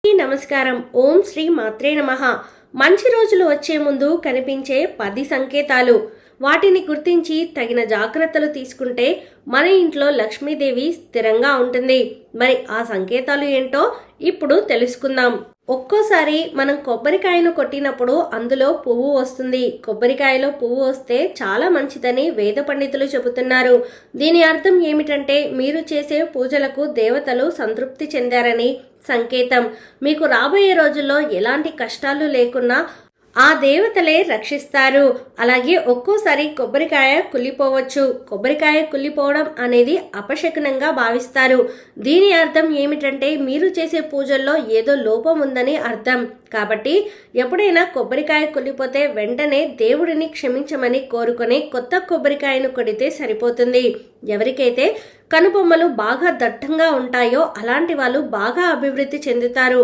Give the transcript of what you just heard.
నమస్కారం. ఓం శ్రీ మాత్రే నమః. మంచి రోజులు వచ్చే ముందు కనిపించే 10 సంకేతాలు. వాటిని గుర్తించి తగిన జాగ్రత్తలు తీసుకుంటే మన ఇంట్లో లక్ష్మీదేవి స్థిరంగా ఉంటుంది. మరి ఆ సంకేతాలు ఏంటో ఇప్పుడు తెలుసుకుందాం. ఒక్కోసారి మనం కొబ్బరికాయను కొట్టినప్పుడు అందులో పువ్వు వస్తుంది. కొబ్బరికాయలో పువ్వు వస్తే చాలా మంచిదని వేద పండితులు చెబుతున్నారు. దీని అర్థం ఏమిటంటే మీరు చేసే పూజలకు దేవతలు సంతృప్తి చెందారని సంకేతం. మీకు రాబోయే రోజుల్లో ఎలాంటి కష్టాలు లేకున్నా ఆ దేవతలే రక్షిస్తారు. అలాగే ఒక్కోసారి కొబ్బరికాయ కుళ్ళిపోవచ్చు. కొబ్బరికాయ కుళ్ళిపోవడం అనేది అపశకునంగా భావిస్తారు. దీని అర్థం ఏమిటంటే మీరు చేసే పూజల్లో ఏదో లోపం ఉందని అర్థం. కాబట్టి ఎప్పుడైనా కొబ్బరికాయ కుళ్ళిపోతే వెంటనే దేవుడిని క్షమించమని కోరుకొని కొత్త కొబ్బరికాయను కొడితే సరిపోతుంది. ఎవరికైతే కనుబొమ్మలు బాగా దట్టంగా ఉంటాయో అలాంటి వాళ్ళు బాగా అభివృద్ధి చెందుతారు.